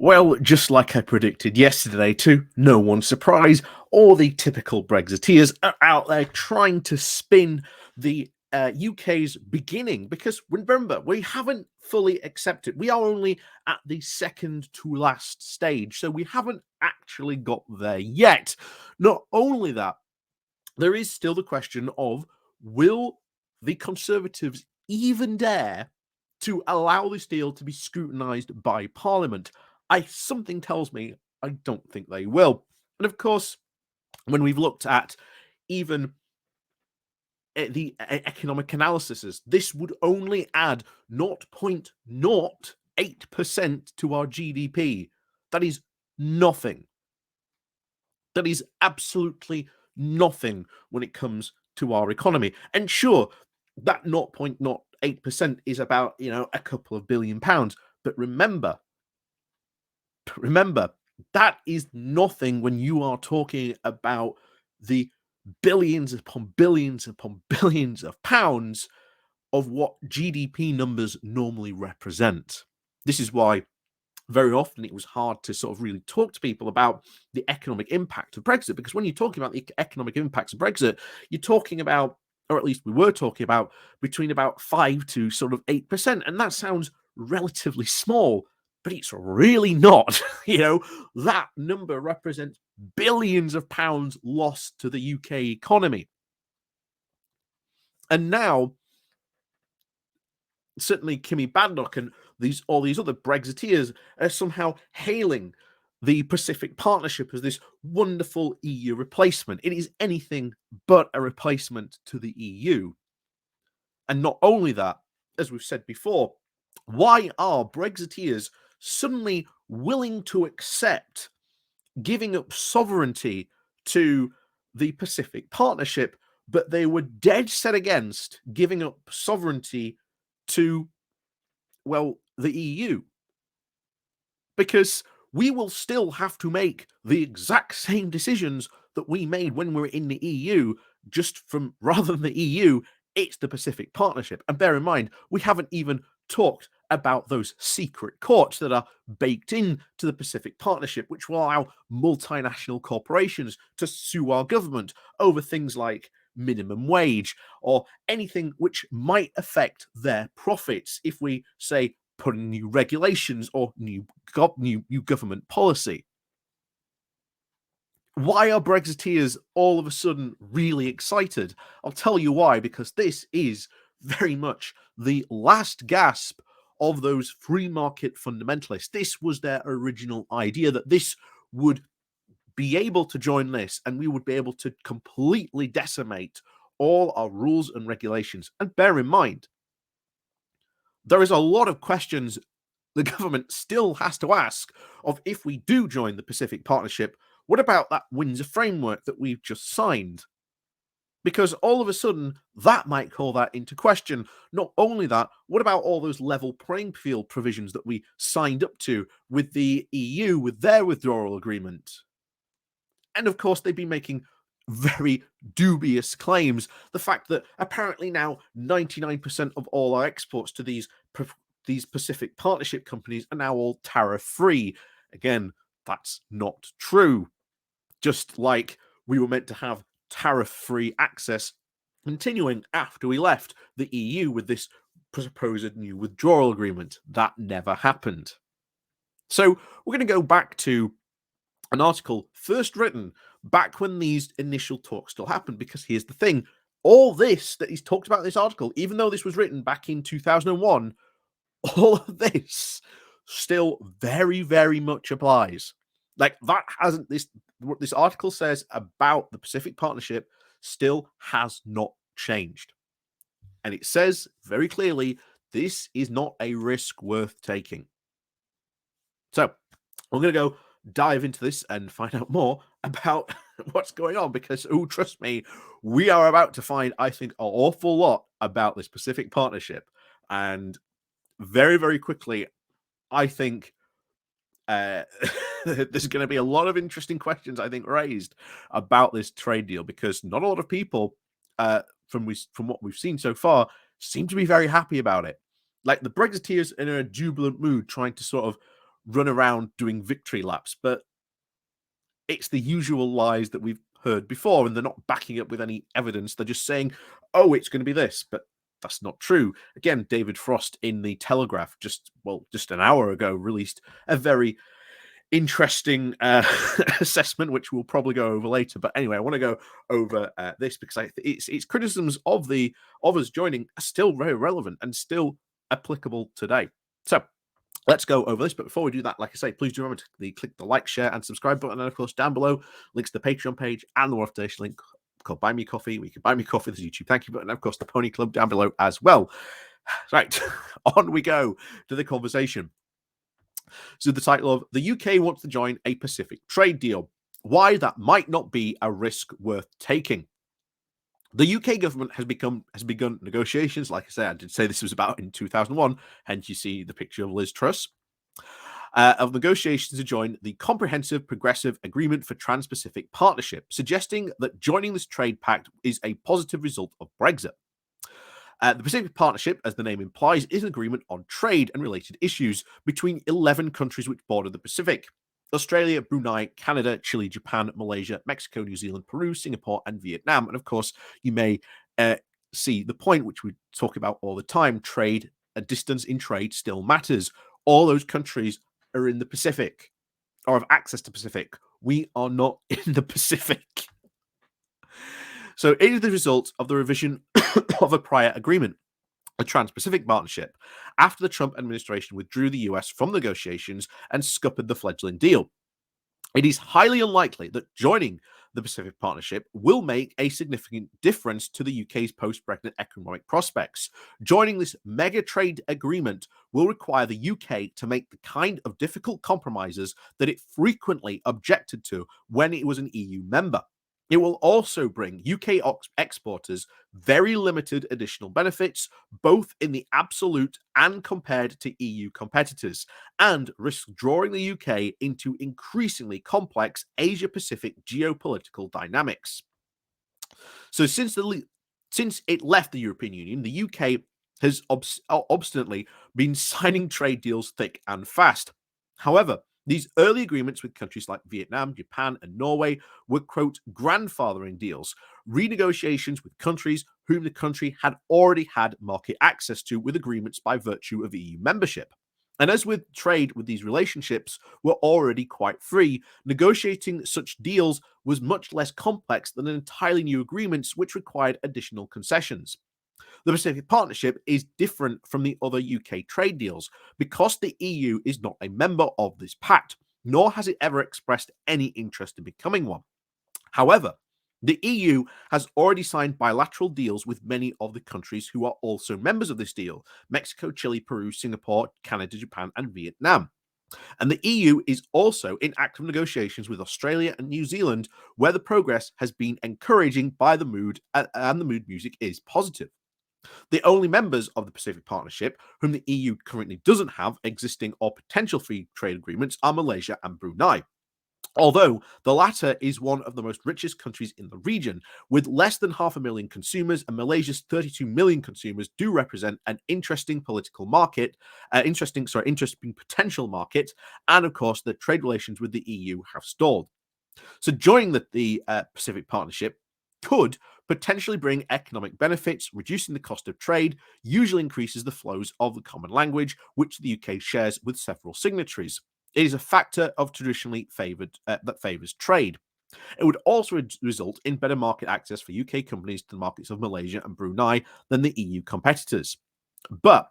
Well, just like I predicted yesterday, to no one's surprise, all the typical Brexiteers are out there trying to spin the UK's beginning because remember, we haven't fully accepted. We are only at the second to last stage, so we haven't actually got there yet. Not only that, there is still the question of will the Conservatives even dare to allow this deal to be scrutinised by Parliament? Something tells me I don't think they will. And of course, when we've looked at even the economic analyses, this would only add 0.08% to our GDP. That is nothing. That is absolutely nothing when it comes to our economy. And sure, that 0.08% is about, a couple of £1 billion. But remember, that is nothing when you are talking about the billions upon billions upon billions of pounds of what GDP numbers normally represent. This is why very often it was hard to sort of really talk to people about the economic impact of Brexit, because when you're talking about the economic impacts of Brexit, you're talking about, or at least we were talking about, between about 5 to sort of 8%. And that sounds relatively small, but it's really not. That number represents billions of pounds lost to the UK economy. And now, certainly Kimmy Badnock and all these other Brexiteers are somehow hailing the Pacific Partnership as this wonderful EU replacement. It is anything but a replacement to the EU. And not only that, as we've said before, why are Brexiteers suddenly willing to accept giving up sovereignty to the Pacific Partnership, but they were dead set against giving up sovereignty to, well, the EU? Because we will still have to make the exact same decisions that we made when we were in the EU, just from rather than the EU, it's the Pacific Partnership. And bear in mind, we haven't even talked about those secret courts that are baked into the Pacific Partnership, which will allow multinational corporations to sue our government over things like minimum wage or anything which might affect their profits if we say put in new regulations or new government policy. Why are Brexiteers all of a sudden really excited? I'll tell you why, because this is very much the last gasp of those free market fundamentalists. This was their original idea, that this would be able to join this and we would be able to completely decimate all our rules and regulations. And bear in mind, there is a lot of questions the government still has to ask of if we do join the Pacific Partnership. What about that Windsor framework that we've just signed? Because all of a sudden, that might call that into question. Not only that, what about all those level playing field provisions that we signed up to with the EU, with their withdrawal agreement? And of course, they've been making very dubious claims. The fact that apparently now 99% of all our exports to these Pacific Partnership companies are now all tariff-free. Again, that's not true. Just like we were meant to have tariff-free access continuing after we left the EU with this supposed new withdrawal agreement. That never happened. So we're going to go back to an article first written back when these initial talks still happened, because here's the thing. All this that he's talked about in this article, even though this was written back in 2001, all of this still very, very much applies. Like, that hasn't, what this article says about the Pacific Partnership still has not changed. And it says very clearly, this is not a risk worth taking. So we're going to go dive into this and find out more about what's going on, because, trust me, we are about to find, I think, an awful lot about this Pacific Partnership. And very, very quickly, I think there's going to be a lot of interesting questions, I think, raised about this trade deal, because not a lot of people, from what we've seen so far, seem to be very happy about it. Like, the Brexiteers are in a jubilant mood, trying to sort of run around doing victory laps, but it's the usual lies that we've heard before, and they're not backing up with any evidence. They're just saying, oh, it's going to be this, but that's not true. Again, David Frost in the Telegraph just an hour ago released a very interesting assessment, which we'll probably go over later. But anyway, I want to go over this because its criticisms of us joining are still very relevant and still applicable today. So let's go over this. But before we do that, like I say, please do remember to click the like, share, and subscribe button. And of course, down below, links to the Patreon page and the War of Donation link called Buy Me Coffee, where you can buy me coffee. There's a YouTube thank you button. And of course, the Pony Club down below as well. Right, on we go to the conversation. So the title of The UK wants to join a Pacific trade deal. Why that might not be a risk worth taking. The UK government has begun negotiations. Like I said, I did say this was about in 2001, hence you see the picture of Liz Truss, of negotiations to join the Comprehensive Progressive Agreement for Trans-Pacific Partnership, suggesting that joining this trade pact is a positive result of Brexit. The Pacific Partnership, as the name implies, is an agreement on trade and related issues between 11 countries which border the Pacific: Australia, Brunei, Canada, Chile, Japan, Malaysia, Mexico, New Zealand, Peru, Singapore, and Vietnam. And of course, you may see the point which we talk about all the time: trade, a distance in trade still matters. All those countries are in the Pacific or have access to Pacific. We are not in the Pacific. So it is the result of the revision of a prior agreement, a Trans-Pacific Partnership, after the Trump administration withdrew the US from negotiations and scuppered the fledgling deal. It is highly unlikely that joining the Pacific Partnership will make a significant difference to the UK's post-Brexit economic prospects. Joining this mega trade agreement will require the UK to make the kind of difficult compromises that it frequently objected to when it was an EU member. It will also bring UK exporters very limited additional benefits, both in the absolute and compared to EU competitors, and risk drawing the UK into increasingly complex Asia-Pacific geopolitical dynamics. So since it left the European Union, the UK has obstinately been signing trade deals thick and fast. However, these early agreements with countries like Vietnam, Japan, and Norway were, quote, grandfathering deals, renegotiations with countries whom the country had already had market access to with agreements by virtue of EU membership. And as with trade, with these relationships were already quite free, negotiating such deals was much less complex than entirely new agreements which required additional concessions. The Pacific Partnership is different from the other UK trade deals because the EU is not a member of this pact, nor has it ever expressed any interest in becoming one. However, the EU has already signed bilateral deals with many of the countries who are also members of this deal: Mexico, Chile, Peru, Singapore, Canada, Japan, and Vietnam. And the EU is also in active negotiations with Australia and New Zealand, where the progress has been encouraging by the mood, and the mood music is positive. The only members of the Pacific Partnership whom the EU currently doesn't have existing or potential free trade agreements are Malaysia and Brunei. Although the latter is one of the most richest countries in the region, with less than 500,000 consumers, and Malaysia's 32 million consumers do represent an interesting political market, interesting potential market, and of course the trade relations with the EU have stalled. So joining the Pacific Partnership could potentially bring economic benefits, reducing the cost of trade, usually increases the flows of the common language, which the UK shares with several signatories. It is a factor of traditionally that favours trade. It would also result in better market access for UK companies to the markets of Malaysia and Brunei than the EU competitors. But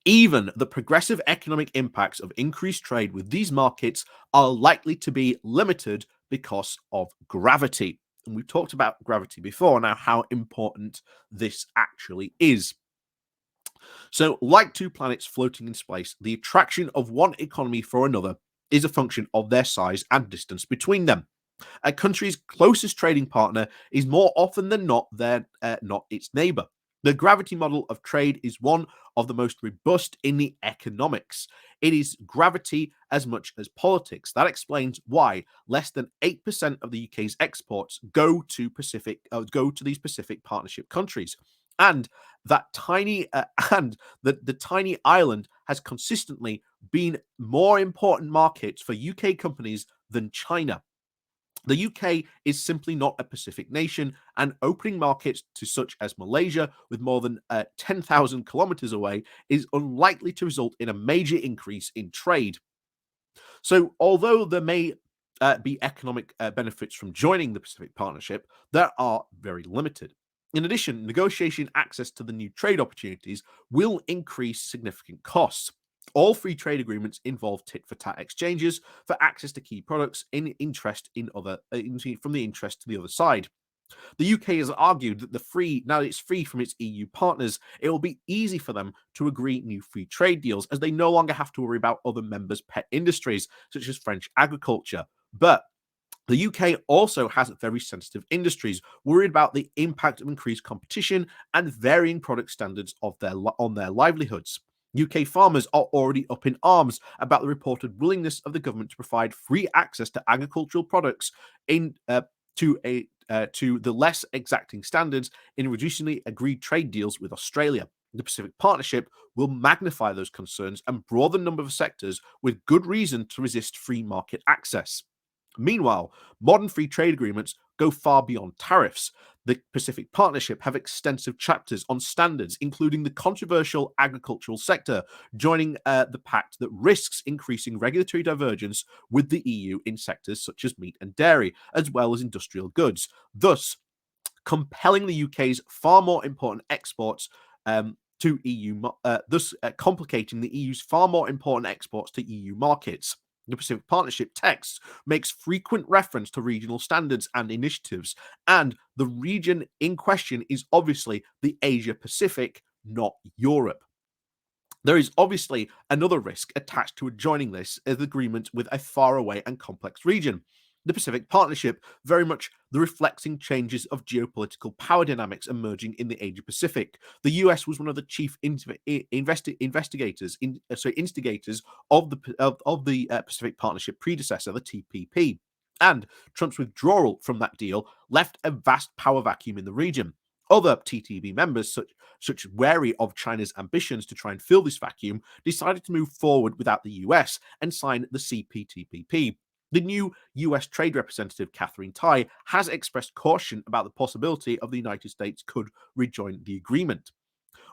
even the progressive economic impacts of increased trade with these markets are likely to be limited because of gravity. And we've talked about gravity before, now how important this actually is. So, like two planets floating in space, the attraction of one economy for another is a function of their size and distance between them. A country's closest trading partner is more often than not not its neighbor. The gravity model of trade is one of the most robust in the economics. It is gravity as much as politics. That explains why less than 8% of the UK's exports go to these Pacific Partnership countries. And that tiny and the tiny island has consistently been more important markets for UK companies than China. The UK is simply not a Pacific nation, and opening markets to such as Malaysia, with more than 10,000 kilometers away, is unlikely to result in a major increase in trade. So, although there may be economic benefits from joining the Pacific Partnership, there are very limited. In addition, negotiation access to the new trade opportunities will increase significant costs. All free trade agreements involve tit for tat exchanges for access to key products in interest in other from the interest to the other side. The UK has argued that now that it's free from its EU partners, it will be easy for them to agree new free trade deals as they no longer have to worry about other members' pet industries, such as French agriculture. But the UK also has very sensitive industries, worried about the impact of increased competition and varying product standards on their livelihoods. UK farmers are already up in arms about the reported willingness of the government to provide free access to agricultural products in to the less exacting standards in reducingly agreed trade deals with Australia. The Pacific Partnership will magnify those concerns and broaden the number of sectors with good reason to resist free market access. Meanwhile, modern free trade agreements go far beyond tariffs. The Pacific Partnership have extensive chapters on standards, including the controversial agricultural sector, joining the pact that risks increasing regulatory divergence with the EU in sectors such as meat and dairy, as well as industrial goods, thus compelling the UK's far more important exports to EU, thus complicating the EU's far more important exports to EU markets. The Pacific Partnership text makes frequent reference to regional standards and initiatives, and the region in question is obviously the Asia Pacific, not Europe. There is obviously another risk attached to joining this agreement with a faraway and complex region. The Pacific Partnership very much the reflecting changes of geopolitical power dynamics emerging in the Asia Pacific. The US was one of the chief instigators of the Pacific Partnership predecessor, the TPP. And Trump's withdrawal from that deal left a vast power vacuum in the region. Other TTP members, such wary of China's ambitions to try and fill this vacuum, decided to move forward without the US and sign the CPTPP. The new US Trade Representative, Catherine Tai, has expressed caution about the possibility of the United States could rejoin the agreement.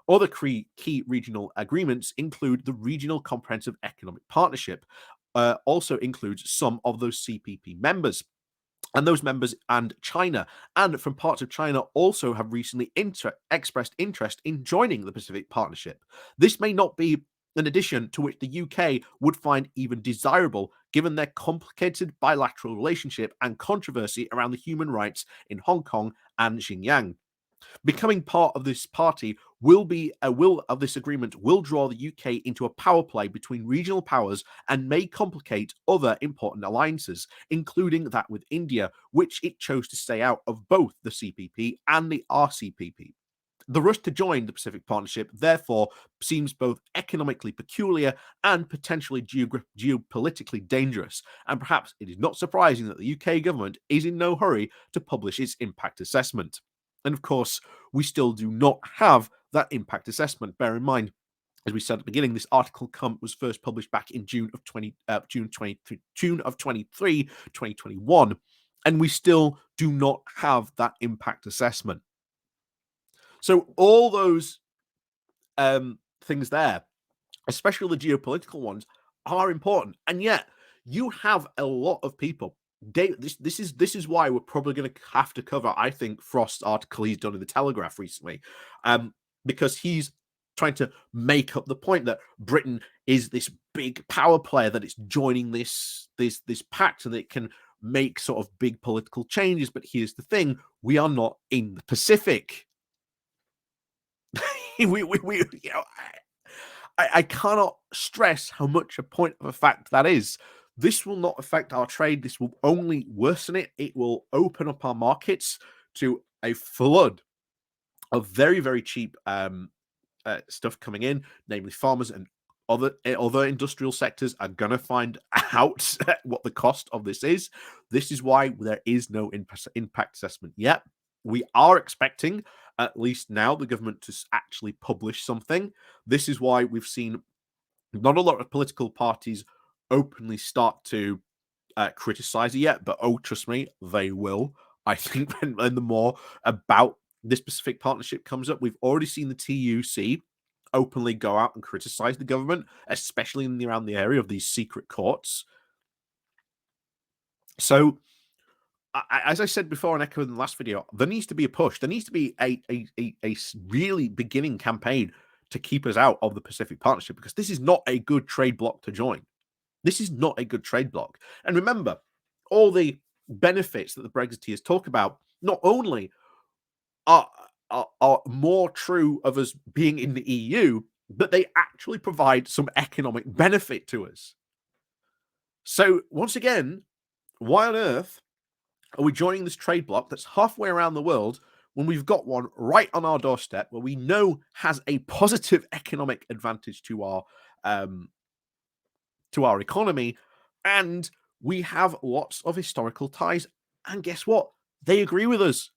Other key regional agreements include the Regional Comprehensive Economic Partnership, also includes some of those CPP members. And those members and China, and from parts of China, also have recently expressed interest in joining the Pacific Partnership. This may not be an addition to which the UK would find even desirable, given their complicated bilateral relationship and controversy around the human rights in Hong Kong and Xinjiang. Becoming part of this party of this agreement will draw the UK into a power play between regional powers and may complicate other important alliances, including that with India, which it chose to stay out of both the CPP and the RCPP. The rush to join the Pacific Partnership, therefore, seems both economically peculiar and potentially geopolitically dangerous. And perhaps it is not surprising that the UK government is in no hurry to publish its impact assessment. And of course, we still do not have that impact assessment. Bear in mind, as we said at the beginning, this article was first published back in June of 2021, and we still do not have that impact assessment. So all those things there, especially the geopolitical ones, are important, and yet you have a lot of people. This is why we're probably going to have to cover, I think, Frost's article he's done in the Telegraph recently, because he's trying to make up the point that Britain is this big power player, that it's joining this pact and that it can make sort of big political changes. But here's the thing: we are not in the Pacific. I cannot stress how much a point of a fact that is. This will not affect our trade. This will only worsen it. It will open up our markets to a flood of very, very cheap stuff coming in, namely farmers and other industrial sectors are going to find out what the cost of this is. This is why there is no impact assessment yet. We are expecting at least now, the government to actually publish something. This is why we've seen not a lot of political parties openly start to criticize it yet, but oh, trust me, they will. I think when the more about this Pacific Partnership comes up, we've already seen the TUC openly go out and criticize the government, especially in around the area of these secret courts. So, as I said before and echoed in the last video, there needs to be a push. There needs to be a really beginning campaign to keep us out of the Pacific Partnership, because this is not a good trade bloc to join. This is not a good trade bloc. And remember, all the benefits that the Brexiteers talk about not only are more true of us being in the EU, but they actually provide some economic benefit to us. So once again, why on earth are we joining this trade bloc that's halfway around the world when we've got one right on our doorstep where we know has a positive economic advantage to our economy, and we have lots of historical ties? And guess what? They agree with us.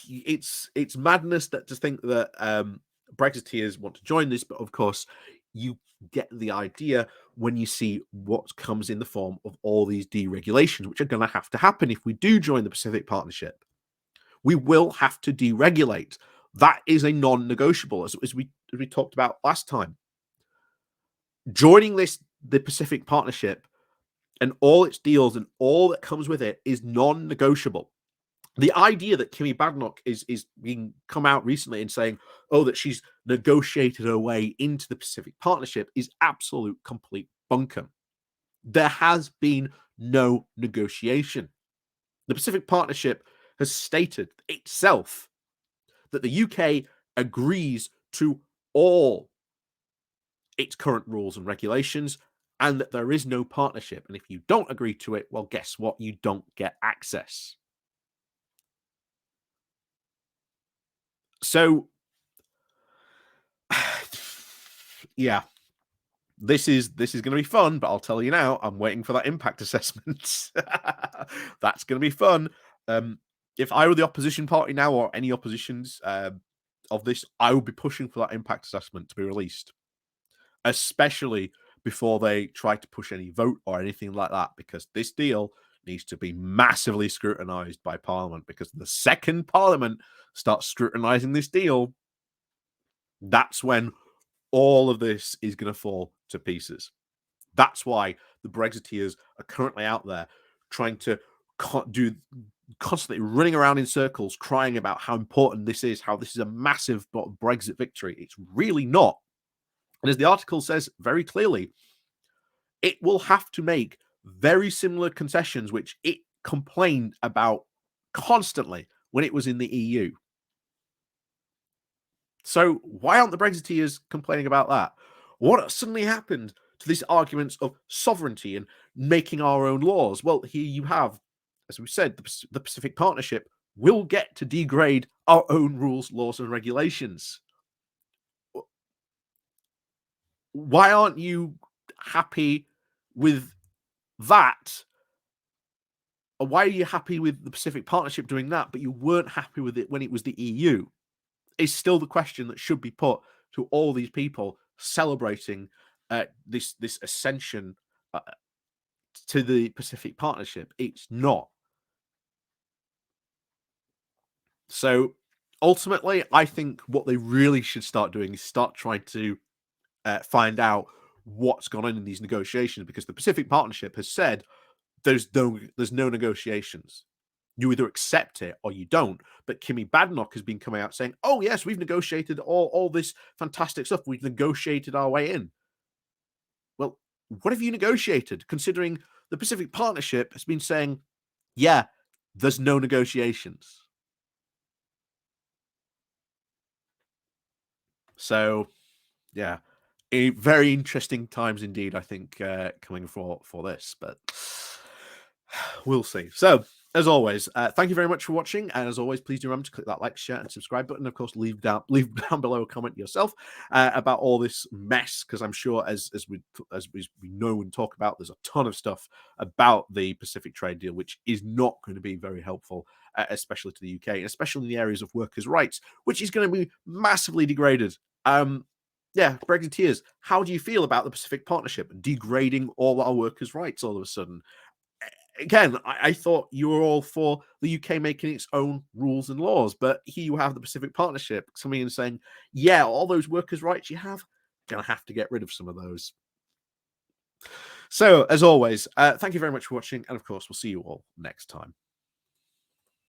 It's madness that to think that Brexiteers want to join this, but of course you get the idea when you see what comes in the form of all these deregulations, which are going to have to happen if we do join the Pacific Partnership. We will have to deregulate. That is a non-negotiable, as we talked about last time. Joining the Pacific Partnership and all its deals and all that comes with it is non-negotiable. The idea that Kimmy Badenoch is being come out recently and saying, oh, that she's negotiated her way into the Pacific Partnership is absolute complete bunkum. There has been no negotiation. The Pacific Partnership has stated itself that the UK agrees to all its current rules and regulations, and that there is no partnership. And if you don't agree to it, well, guess what? You don't get access. So, yeah, this is going to be fun, but I'll tell you now, I'm waiting for that impact assessment. That's going to be fun. If I were the opposition party now, or any oppositions of this, I would be pushing for that impact assessment to be released, especially before they try to push any vote or anything like that, because this deal needs to be massively scrutinized by Parliament, because the second Parliament starts scrutinizing this deal, that's when all of this is going to fall to pieces. That's why the Brexiteers are currently out there trying to constantly running around in circles, crying about how important this is, how this is a massive Brexit victory. It's really not. And as the article says very clearly, it will have to make very similar concessions, which it complained about constantly when it was in the EU. So why aren't the Brexiteers complaining about that? What suddenly happened to these arguments of sovereignty and making our own laws? Well, here you have, as we said, the Pacific Partnership will get to degrade our own rules, laws, and regulations. Why aren't you happy with that? Or why are you happy with the Pacific Partnership doing that, but you weren't happy with it when it was the EU? Is still the question that should be put to all these people celebrating this ascension to the Pacific Partnership. It's not. So ultimately, I think what they really should start doing is start trying to find out what's gone on in these negotiations, because the Pacific Partnership has said there's no negotiations. You either accept it or you don't. But Kimmy Badenoch has been coming out saying, oh, yes, we've negotiated all this fantastic stuff. We've negotiated our way in. Well, what have you negotiated, considering the Pacific Partnership has been saying, yeah, there's no negotiations. So, yeah, very interesting times indeed, I think, coming for this. But we'll see. So, As always, thank you very much for watching, and as always, please do remember to click that like, share, and subscribe button. Of course, leave down below a comment yourself about all this mess, because I'm sure, as we know and talk about, there's a ton of stuff about the Pacific trade deal which is not going to be very helpful, especially to the UK, and especially in the areas of workers' rights, which is going to be massively degraded. Yeah, Brexiteers, how do you feel about the Pacific Partnership degrading all our workers' rights all of a sudden? Again, I thought you were all for the UK making its own rules and laws, but here you have the Pacific Partnership coming in saying, yeah, all those workers' rights you have, gonna have to get rid of some of those. So, as always, thank you very much for watching, and of course, we'll see you all next time.